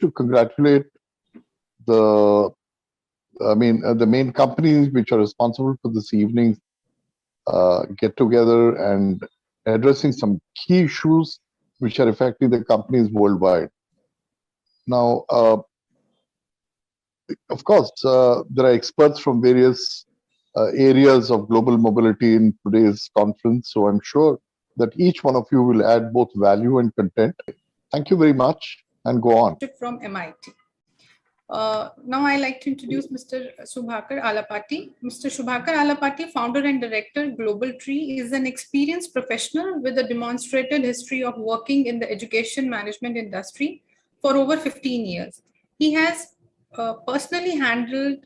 to congratulate the, the main companies which are responsible for this evening's get together and addressing some key issues which are affecting the companies worldwide. Now, of course, there are experts from various areas of global mobility in today's conference, so I'm sure that each one of you will add both value and content. Thank you very much, and go on. From MIT. Now I'd like to introduce Mr. Subhakar Alapati. Mr. Subhakar Alapati, founder and director, Global Tree, is an experienced professional with a demonstrated history of working in the education management industry for over 15 years. He has personally handled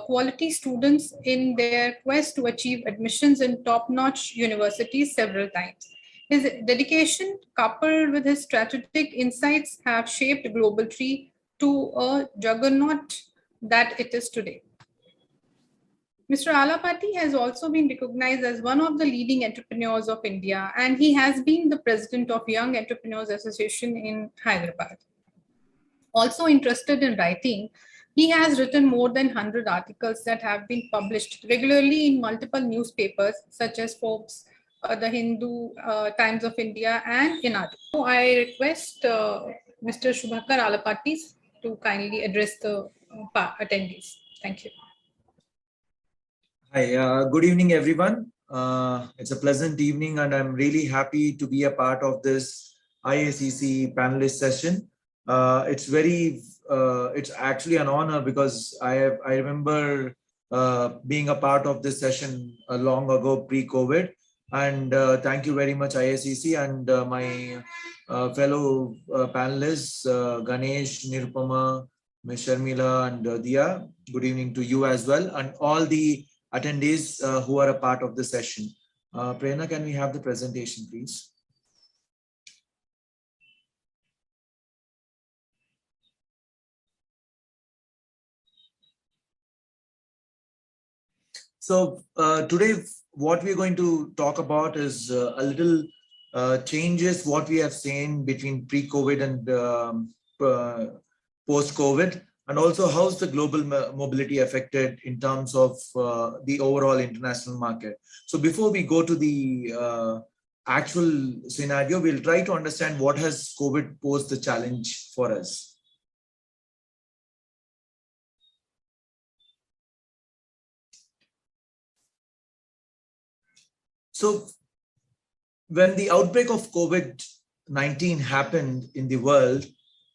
quality students in their quest to achieve admissions in top-notch universities several times. His dedication, coupled with his strategic insights, have shaped Global Tree to a juggernaut that it is today. Mr. Alapati has also been recognized as one of the leading entrepreneurs of India, and he has been the president of Young Entrepreneurs Association in Hyderabad. Also interested in writing, he has written more than 100 articles that have been published regularly in multiple newspapers such as Forbes, the Hindu, Times of India, and in others. So I request Mr. Subhakar Alapati to kindly address the attendees. Thank you. Hi, good evening, everyone. It's a pleasant evening, and I'm really happy to be a part of this IACC panelist session. It's actually an honor because I remember being a part of this session long ago, pre-COVID. And thank you very much, IACC, and my fellow panelists, Ganesh, Nirupama, Ms. Sharmila, and Dia. Good evening to you as well, and all the attendees who are a part of the session. Prerna, can we have the presentation, please? So today, what we're going to talk about is a little changes what we have seen between pre-COVID and post-COVID, and also how's the global mobility affected in terms of the overall international market. So before we go to the actual scenario, we'll try to understand what has COVID posed the challenge for us. So when the outbreak of COVID-19 happened in the world,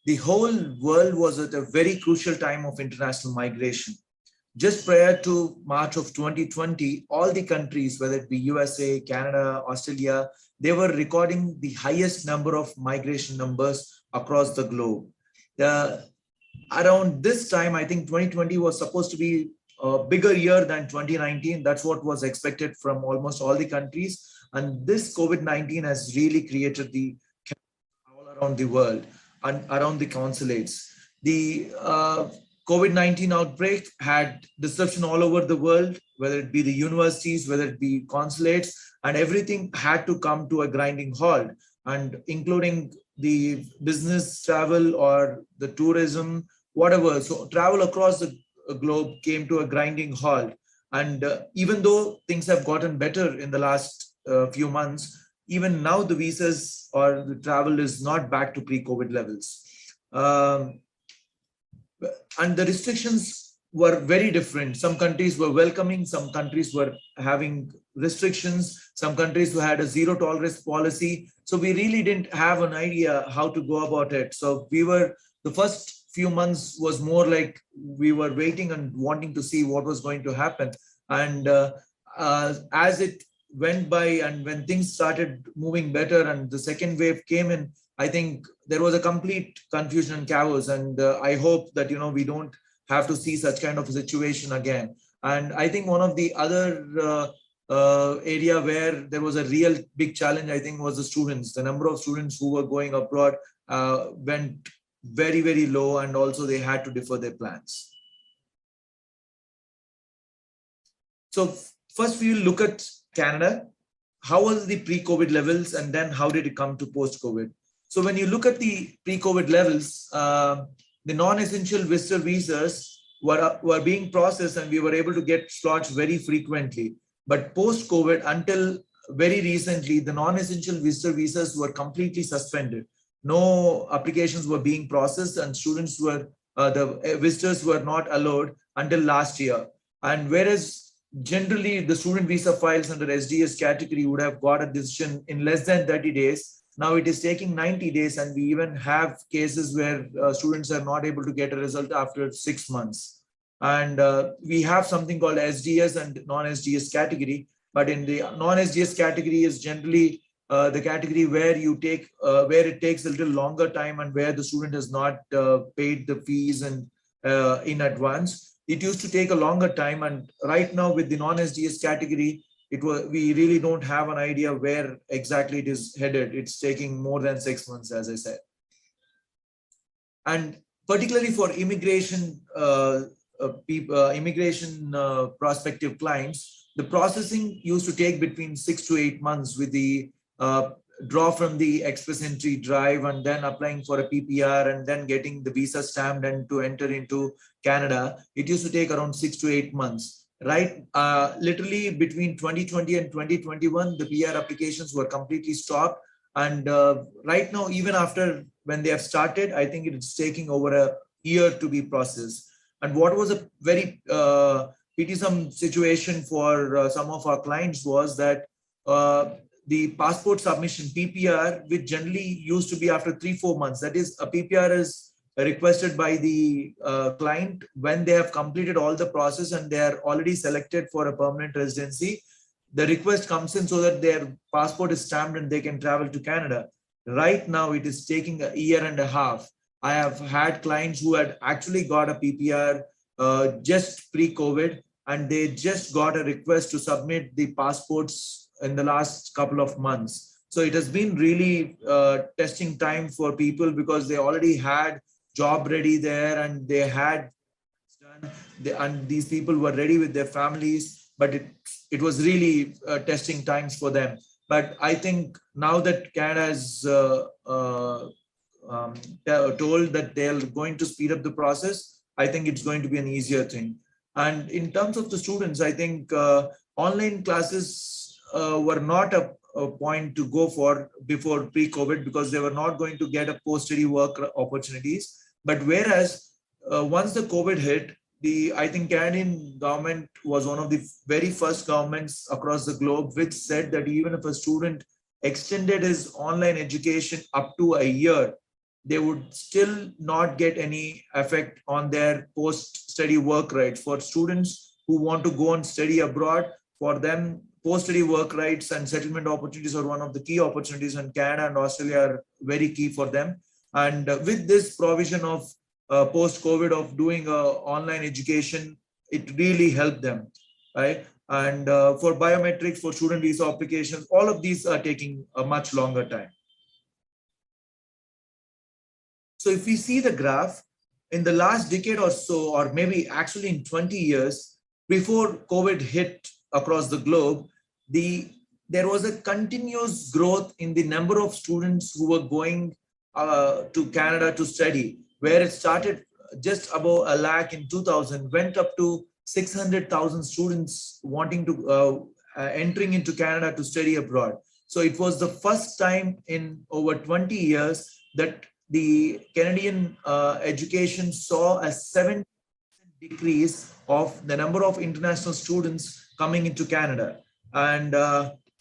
the whole world was at a very crucial time of international migration. Just prior to March of 2020, all the countries, whether it be USA, Canada, Australia, they were recording the highest number of migration numbers across the globe. Around this time, I think 2020 was supposed to be a bigger year than 2019. That's what was expected from almost all the countries. And this COVID-19 has really created the all around the world and around the consulates. The COVID-19 outbreak had disruption all over the world, whether it be the universities, whether it be consulates, and everything had to come to a grinding halt, and including the business travel or the tourism, whatever. So travel across the globe came to a grinding halt. And even though things have gotten better in the last few months, even now the visas or the travel is not back to pre-COVID levels. And the restrictions were very different. Some countries were welcoming, some countries were having restrictions, some countries who had a zero tolerance policy. So we really didn't have an idea how to go about it. So the first few months was more like we were waiting and wanting to see what was going to happen. And as it went by and when things started moving better and the second wave came in, I think there was a complete confusion and chaos. And I hope that, we don't have to see such kind of a situation again. And I think one of the other area where there was a real big challenge, I think, was the students. The number of students who were going abroad went very, very low, and also they had to defer their plans. So first we will look at Canada. How was the pre-COVID levels, and then how did it come to post-COVID? So when you look at the pre-COVID levels, the non-essential visitor visas were being processed and we were able to get slots very frequently. But post-COVID, until very recently, the non-essential visitor visas were completely suspended. No applications were being processed and students were, the visitors were not allowed until last year. And whereas generally the student visa files under SDS category would have got a decision in less than 30 days, now it is taking 90 days, and we even have cases where students are not able to get a result after 6 months. And we have something called SDS and non-SDS category, but in the non-SDS category is generally the category where you take where it takes a little longer time and where the student has not paid the fees and in advance. It used to take a longer time, and right now with the non-SDS category, we really don't have an idea where exactly it is headed. It's taking more than 6 months, as I said. And particularly for immigration prospective clients, the processing used to take between 6 to 8 months with the draw from the express entry drive and then applying for a PPR and then getting the visa stamped and to enter into Canada. It used to take around 6 to 8 months. Right, literally between 2020 and 2021, the PR applications were completely stopped. And right now, even after when they have started, I think it's taking over a year to be processed. And what was a very pitisome situation for some of our clients was that the passport submission PPR, which generally used to be after 3-4 months, that is, a PPR is requested by the client when they have completed all the process and they are already selected for a permanent residency. The request comes in so that their passport is stamped and they can travel to Canada. Right now, it is taking a year and a half. I have had clients who had actually got a PPR just pre-COVID, and they just got a request to submit the passports in the last couple of months. So it has been really testing time for people because they already had job ready there and they had done, and these people were ready with their families, but it was really testing times for them. But I think now that Canada has told that they're going to speed up the process, I think it's going to be an easier thing. And in terms of the students, I think online classes were not a point to go for before pre-COVID because they were not going to get a post-study work opportunities. But whereas once the COVID hit, I think Canadian government was one of the very first governments across the globe which said that even if a student extended his online education up to a year, they would still not get any effect on their post-study work rights. For students who want to go and study abroad, for them, post-study work rights and settlement opportunities are one of the key opportunities, and Canada and Australia are very key for them. And with this provision of post-COVID of doing online education, it really helped them, right? And for biometrics, for student visa applications, all of these are taking a much longer time. So if we see the graph, in the last decade or so, or maybe actually in 20 years, before COVID hit across the globe, there was a continuous growth in the number of students who were going to Canada to study, where it started just above 1 lakh in 2000, went up to 600,000 students wanting to entering into Canada to study abroad. So it was the first time in over 20 years that the Canadian education saw a 7% decrease of the number of international students coming into Canada. And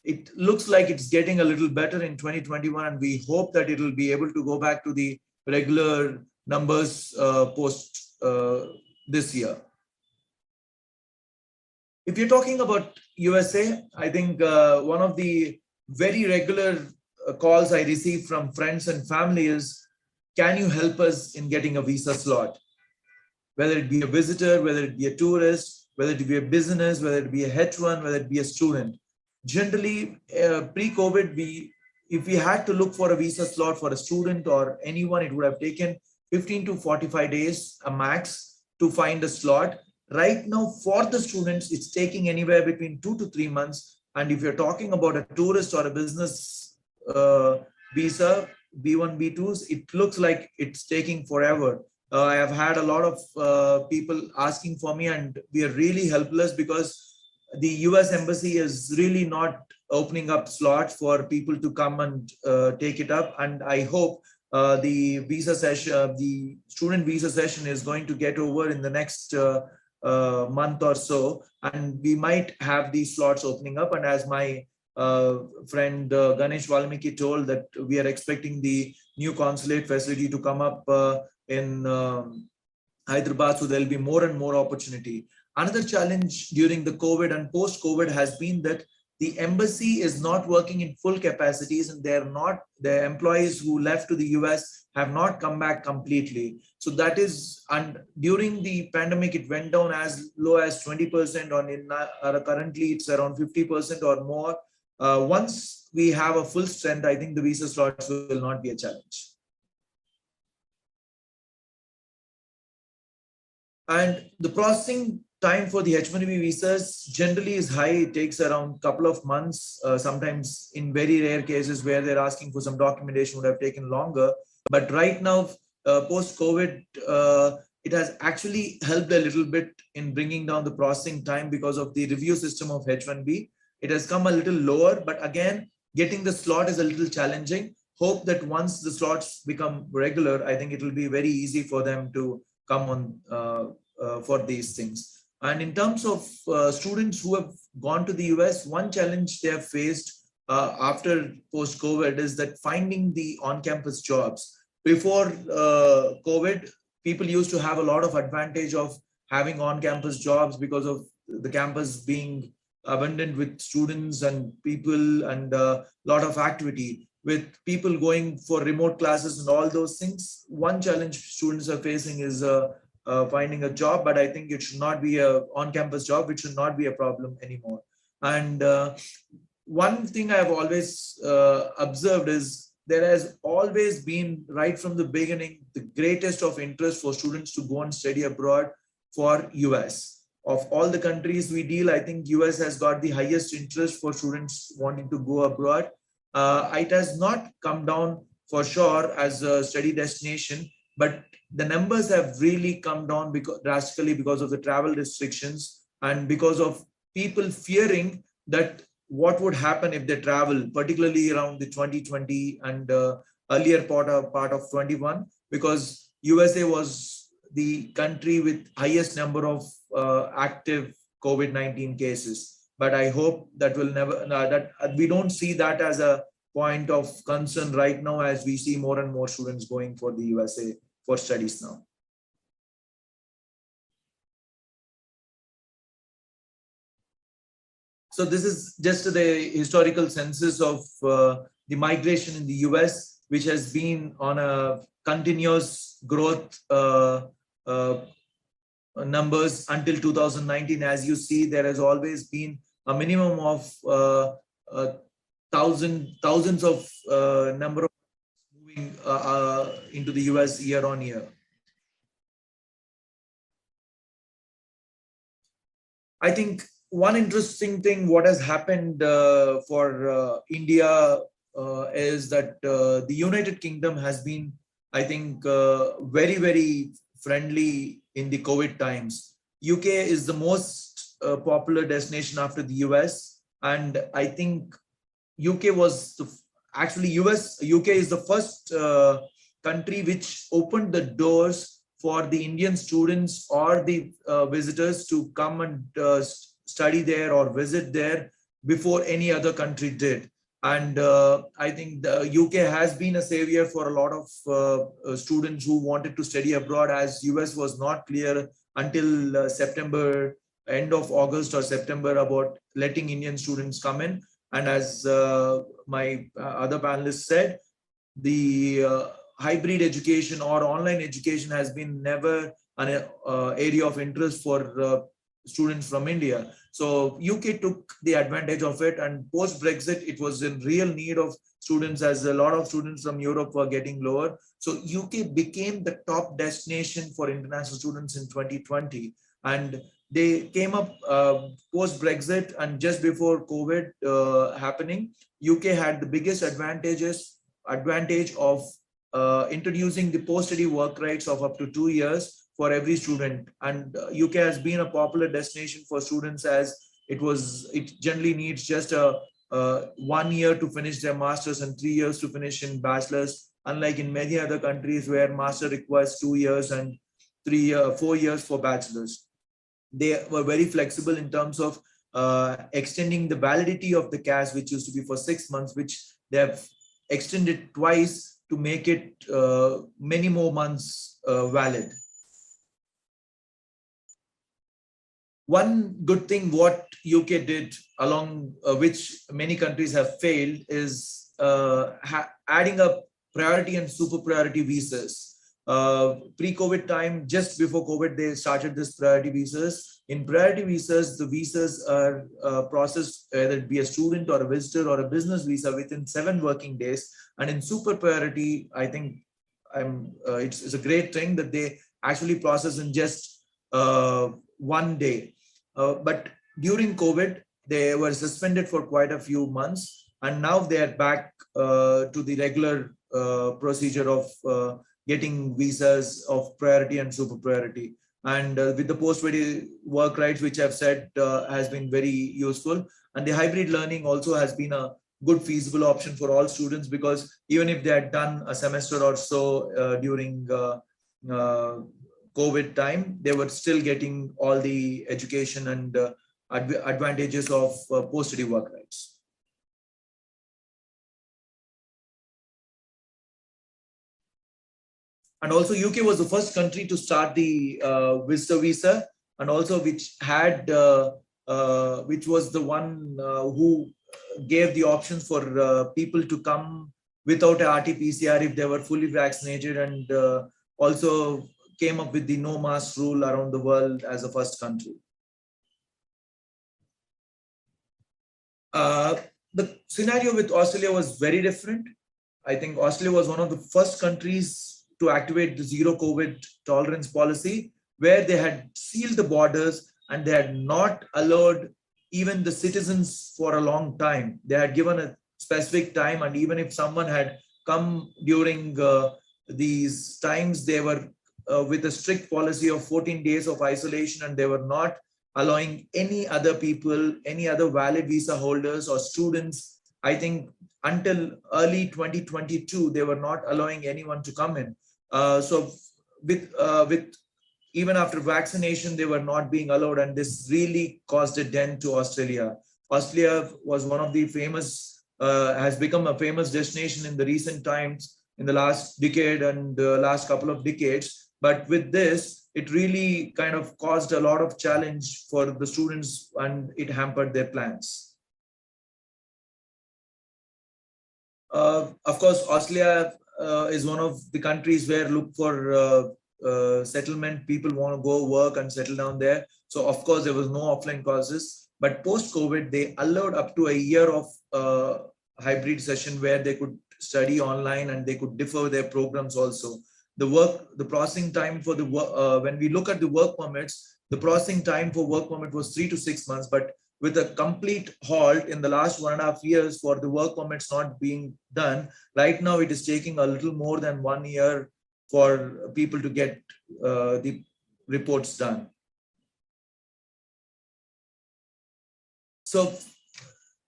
it looks like it's getting a little better in 2021, and we hope that it will be able to go back to the regular numbers post this year. If you're talking about USA, I think one of the very regular calls I receive from friends and family is, can you help us in getting a visa slot? Whether it be a visitor, whether it be a tourist, whether it be a business, whether it be a H1, whether it be a student. Generally, pre-COVID, if we had to look for a visa slot for a student or anyone, it would have taken 15 to 45 days a max to find a slot. Right now, for the students, it's taking anywhere between 2 to 3 months. And if you're talking about a tourist or a business visa, B1, B2s, it looks like it's taking forever. I have had a lot of people asking for me, and we are really helpless because the US Embassy is really not opening up slots for people to come and take it up. And I hope the visa session, the student visa session is going to get over in the next month or so, and we might have these slots opening up. And as my friend Ganesh Valmiki told, that we are expecting the new consulate facility to come up in Hyderabad, so there'll be more and more opportunity. Another challenge during the COVID and post-COVID has been that the embassy is not working in full capacities, and the employees who left to the US have not come back completely. So that is, and during the pandemic, it went down as low as 20%, currently it's around 50% or more. Once we have a full strength, I think the visa slots will not be a challenge. And the processing time for the H-1B visas generally is high. It takes around a couple of months. Sometimes in very rare cases where they're asking for some documentation would have taken longer. But right now, post-COVID, it has actually helped a little bit in bringing down the processing time because of the review system of H-1B. It has come a little lower, but again, getting the slot is a little challenging. Hope that once the slots become regular, I think it will be very easy for them to come on for these things. And in terms of students who have gone to the US, one challenge they have faced after post-COVID is that finding the on-campus jobs. Before COVID, people used to have a lot of advantage of having on-campus jobs because of the campus being abundant with students and people and a lot of activity. With people going for remote classes and all those things, one challenge students are facing is finding a job, but I think it should not be a on-campus job, which should not be a problem anymore. And one thing I've always observed is there has always been, right from the beginning, the greatest of interest for students to go and study abroad for US. Of all the countries we deal, I think US has got the highest interest for students wanting to go abroad. It has not come down for sure as a study destination, but the numbers have really come down drastically because of the travel restrictions and because of people fearing that what would happen if they travel, particularly around the 2020 and earlier part of 21, because USA was the country with highest number of active COVID-19 cases. But I hope that will never, that we don't see that as a point of concern right now, as we see more and more students going for the USA for studies now. So this is just the historical census of the migration in the US, which has been on a continuous growth numbers until 2019. As you see, there has always been a minimum of thousands of number of moving into the US year on year. I think one interesting thing what has happened for India is that the United Kingdom has been, I think, very, very friendly in the COVID times. UK is the most popular destination after the US, and I think UK was UK is the first country which opened the doors for the Indian students or the visitors to come and study there or visit there before any other country did. And I think the UK has been a savior for a lot of students who wanted to study abroad, as US was not clear until September, end of August or September, about letting Indian students come in. And as my other panelists said, the hybrid education or online education has been never an area of interest for students from India. So UK took the advantage of it, and post-Brexit, it was in real need of students, as a lot of students from Europe were getting lower. So UK became the top destination for international students in 2020. And they came up post-Brexit and just before COVID happening. UK had the biggest advantage of introducing the post-study work rights of up to 2 years for every student. And UK has been a popular destination for students, as it generally needs just a 1 year to finish their masters and 3 years to finish in bachelor's, unlike in many other countries where master requires 2 years and 4 years for bachelor's. They were very flexible in terms of extending the validity of the CAS, which used to be for 6 months, which they have extended twice to make it many more months valid. One good thing what UK did, along which many countries have failed, is adding up priority and super priority visas. Pre-COVID time, just before COVID, they started this priority visas. In priority visas, the visas are processed, whether it be a student or a visitor or a business visa, within 7 working days. And in super priority, I think it's a great thing that they actually process in just 1 day. But during COVID, they were suspended for quite a few months, and now they are back to the regular procedure of getting visas of priority and super priority. And with the post-study work rights, which I've said has been very useful. And the hybrid learning also has been a good feasible option for all students, because even if they had done a semester or so during COVID time, they were still getting all the education and advantages of post-study work rights. And also UK was the first country to start the visitor visa, and also which was the one who gave the options for people to come without a RT-PCR if they were fully vaccinated, and also came up with the no mask rule around the world as a first country. The scenario with Australia was very different. I think Australia was one of the first countries to activate the zero COVID tolerance policy, where they had sealed the borders and they had not allowed even the citizens for a long time. They had given a specific time, and even if someone had come during these times, they were with a strict policy of 14 days of isolation, and they were not allowing any other people, any other valid visa holders or students. I think until early 2022, they were not allowing anyone to come in. So with even after vaccination, they were not being allowed, and this really caused a dent to Australia. Australia was one of the famous, has become a famous destination in the recent times, in the last decade and last couple of decades. But with this, it really kind of caused a lot of challenge for the students, and it hampered their plans. Of course, Australia is one of the countries where look for settlement. People want to go work and settle down there. So of course, there was no offline courses. But post-COVID, they allowed up to a year of hybrid session where they could study online and they could defer their programs also. The processing time for the when we look at the work permits, the processing time for work permit was 3 to 6 months, but with a complete halt in the last 1.5 years for the work permits not being done, right now it is taking a little more than 1 year for people to get the reports done. So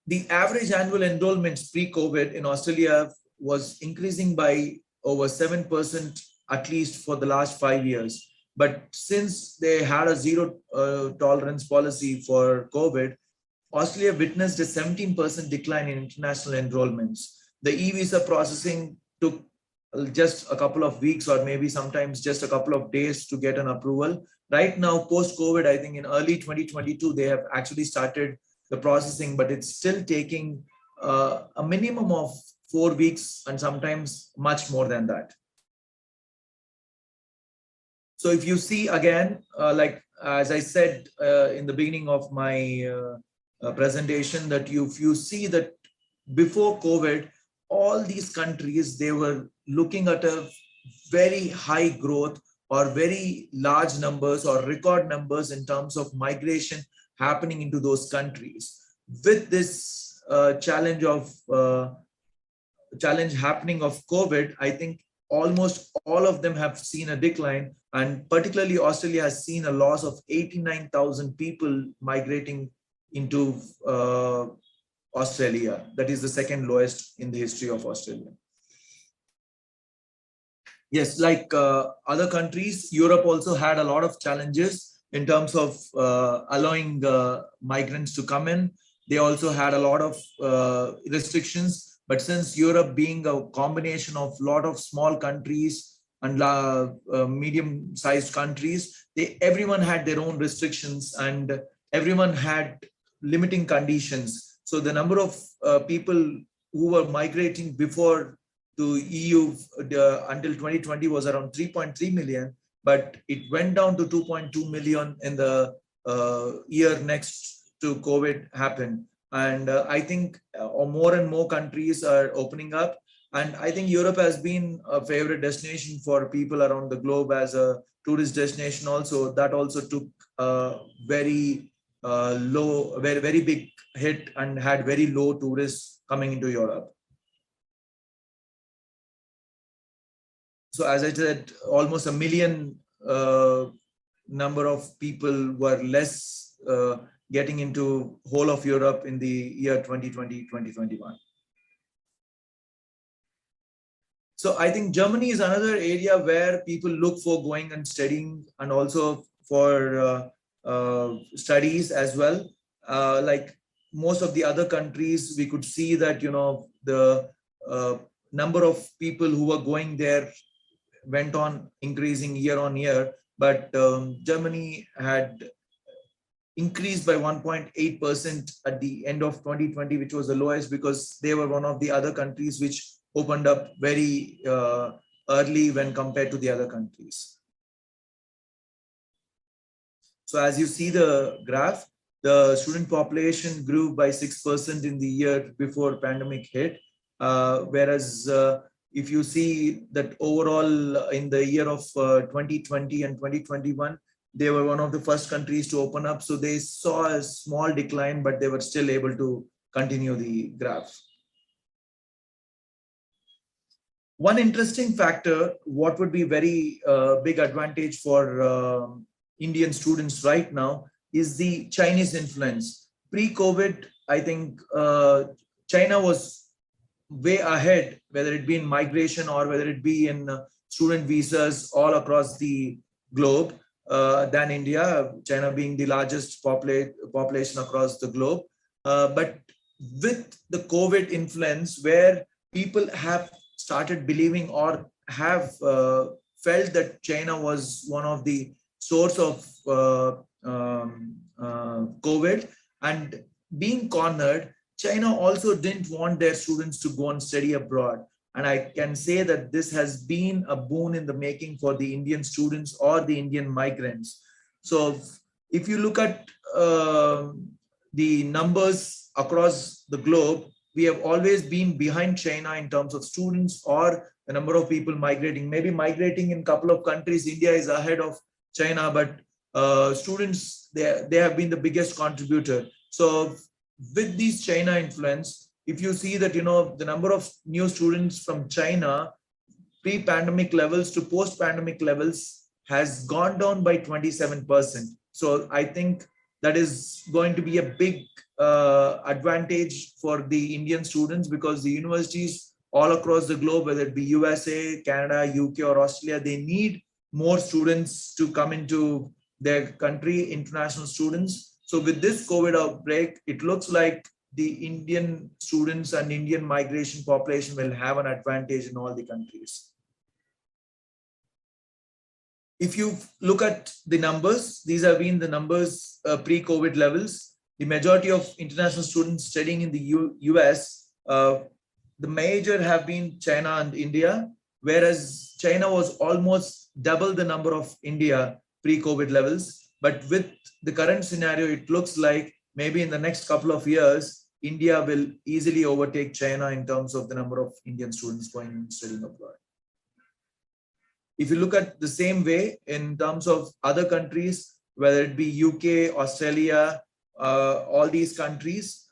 the average annual enrollments pre-COVID in Australia was increasing by over 7% at least for the last 5 years. But since they had a zero tolerance policy for COVID, Australia witnessed a 17% decline in international enrollments. The e-visa processing took just a couple of weeks or maybe sometimes just a couple of days to get an approval. Right now, post-COVID, I think in early 2022, they have actually started the processing, but it's still taking a minimum of 4 weeks and sometimes much more than that. So if you see again, like as I said in the beginning of my presentation, that if you see that before COVID, all these countries, they were looking at a very high growth or very large numbers or record numbers in terms of migration happening into those countries. With this challenge happening of COVID, I think almost all of them have seen a decline, and particularly Australia has seen a loss of 89,000 people migrating into Australia. That is the second lowest in the history of Australia. Yes, like other countries, Europe also had a lot of challenges in terms of allowing migrants to come in. They also had a lot of restrictions. But since Europe being a combination of a lot of small countries and medium-sized countries, everyone had their own restrictions and everyone had limiting conditions. So the number of people who were migrating before to EU until 2020 was around 3.3 million, but it went down to 2.2 million in the year next to COVID happened. And I think more and more countries are opening up. And I think Europe has been a favorite destination for people around the globe as a tourist destination also. That also took a very low, very big hit and had very low tourists coming into Europe. So as I said, almost a million number of people were less getting into whole of Europe in the year 2020, 2021. So I think Germany is another area where people look for going and studying, and also for studies as well. Like most of the other countries, we could see that, you know, the number of people who were going there went on increasing year on year, but Germany had increased by 1.8% at the end of 2020, which was the lowest because they were one of the other countries which opened up very early when compared to the other countries. So as you see the graph, the student population grew by 6% in the year before pandemic hit, whereas if you see that overall in the year of 2020 and 2021, they were one of the first countries to open up. So they saw a small decline, but they were still able to continue the graph. One interesting factor, what would be very big advantage for Indian students right now is the Chinese influence. Pre-COVID, I think China was way ahead, whether it be in migration or whether it be in student visas all across the globe than India, China being the largest population across the globe. But with the COVID influence, where people have started believing or have felt that China was one of the source of COVID and being cornered, China also didn't want their students to go and study abroad. And I can say that this has been a boon in the making for the Indian students or the Indian migrants. So if you look at the numbers across the globe, we have always been behind China in terms of students or the number of people migrating. Maybe migrating in a couple of countries, India is ahead of China, but students, they have been the biggest contributor. So with these China influence, if you see that, you know, the number of new students from China, pre-pandemic levels to post-pandemic levels has gone down by 27%. So I think that is going to be a big advantage for the Indian students, because the universities all across the globe, whether it be USA, Canada, UK or Australia, they need more students to come into their country, international students. So with this COVID outbreak, it looks like the Indian students and Indian migration population will have an advantage in all the countries. If you look at the numbers, these have been the numbers pre-COVID levels. The majority of international students studying in the US, the major have been China and India, whereas China was almost double the number of India pre-COVID levels. But with the current scenario, it looks like maybe in the next couple of years, India will easily overtake China in terms of the number of Indian students going and studying abroad. If you look at the same way in terms of other countries, whether it be UK, Australia, all these countries,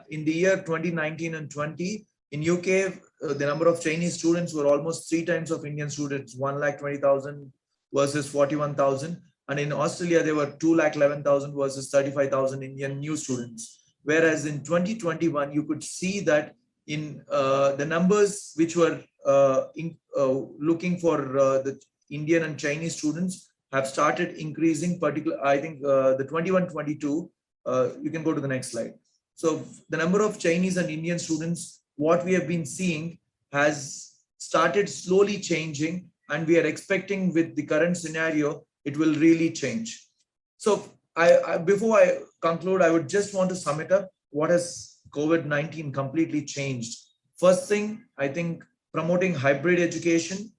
in the year 2019 and 20, in UK, the number of Chinese students were almost 3 times of Indian students, 1,20,000 versus 41,000. And in Australia, there were 2,11,000 versus 35,000 Indian new students. Whereas in 2021, you could see that in the numbers which were looking for the Indian and Chinese students have started increasing. I think the 21-22, you can go to the next slide. So the number of Chinese and Indian students, what we have been seeing has started slowly changing, and we are expecting with the current scenario, it will really change. So before I conclude, I would just want to sum it up. What has COVID-19 completely changed? First thing, I think promoting hybrid education.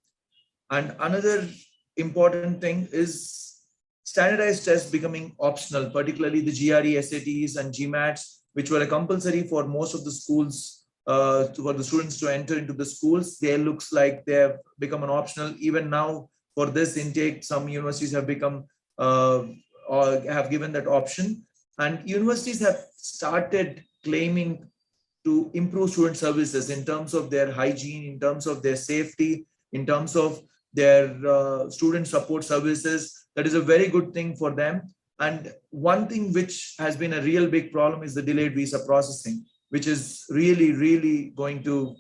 And another important thing is standardized tests becoming optional, particularly the GRE, SATs and GMATs, which were compulsory for most of the schools, for the students to enter into the schools. They looks like they have become an optional. Even now for this intake, some universities have become or have given that option. And universities have started claiming to improve student services in terms of their hygiene, in terms of their safety, in terms of their student support services. That is a very good thing for them. And one thing which has been a real big problem is the delayed visa processing, which is really going to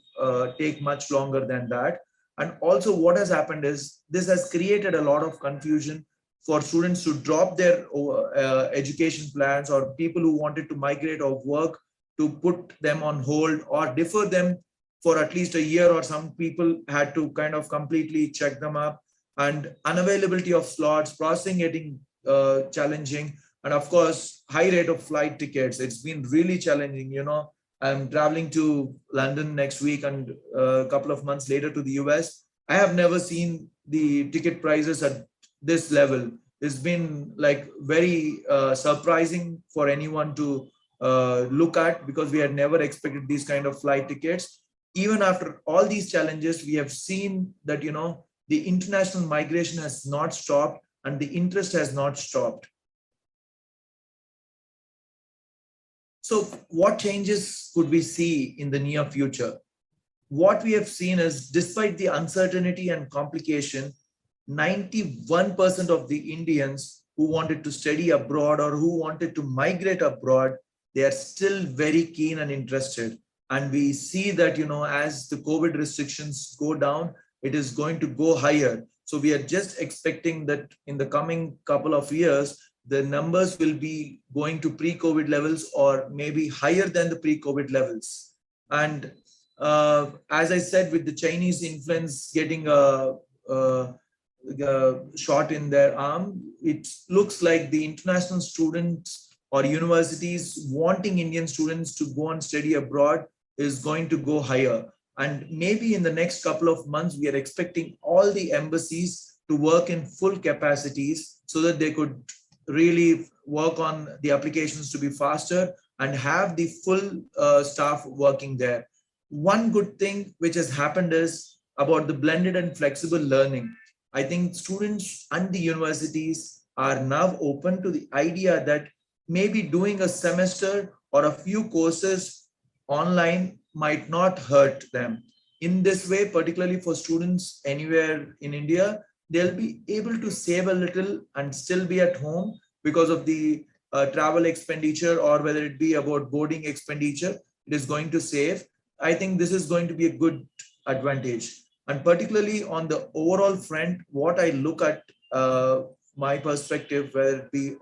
take much longer than that. And also what has happened is this has created a lot of confusion for students to drop their education plans, or people who wanted to migrate or work to put them on hold or defer them for at least a year, or some people had to kind of completely check them up, and unavailability of slots, processing getting challenging, and of course high rate of flight tickets. It's been really challenging. I'm traveling to London next week and a couple of months later to the US. I have never seen the ticket prices at this level. It's been like very surprising for anyone to look at, because we had never expected these kind of flight tickets. Even after all these challenges, we have seen that the international migration has not stopped and the interest has not stopped. So what changes could we see in the near future? What we have seen is, despite the uncertainty and complication, 91% of the Indians who wanted to study abroad or who wanted to migrate abroad, they are still very keen and interested. And we see that, as the COVID restrictions go down, it is going to go higher. So we are just expecting that in the coming couple of years, the numbers will be going to pre-COVID levels or maybe higher than the pre-COVID levels. And as I said, with the Chinese influence getting a shot in their arm, it looks like the international students or universities wanting Indian students to go and study abroad is going to go higher. And maybe in the next couple of months, we are expecting all the embassies to work in full capacities so that they could really work on the applications to be faster and have the full staff working there. One good thing which has happened is about the blended and flexible learning. I think students and the universities are now open to the idea that maybe doing a semester or a few courses online might not hurt them. In this way, particularly for students anywhere in India, they'll be able to save a little and still be at home because of the travel expenditure, or whether it be about boarding expenditure, it is going to save. I think this is going to be a good advantage. And particularly on the overall front, what I look at my perspective, whether it be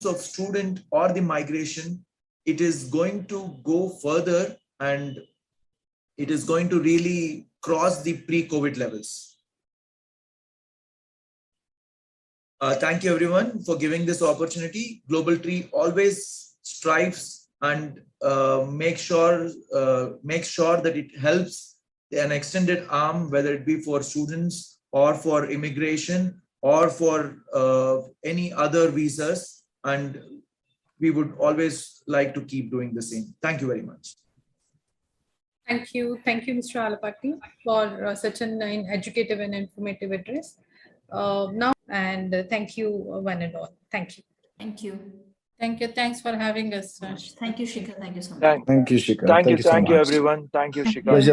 of student or the migration, it is going to go further and it is going to really cross the pre-COVID levels. Thank you everyone for giving this opportunity. Global Tree always strives and make sure that it helps an extended arm, whether it be for students or for immigration or for any other visas. And we would always like to keep doing the same. Thank you very much. Thank you, Mr. Alapati, for such an educative and informative address. Now, and thank you one and all. Thank you. Thank you. Thank you. Thanks for having us. Thank you, Shikhar. Thank you so much. Thank Thank you, Shikha. thank you so much. everyone. Thank you, Shikha. Pleasure.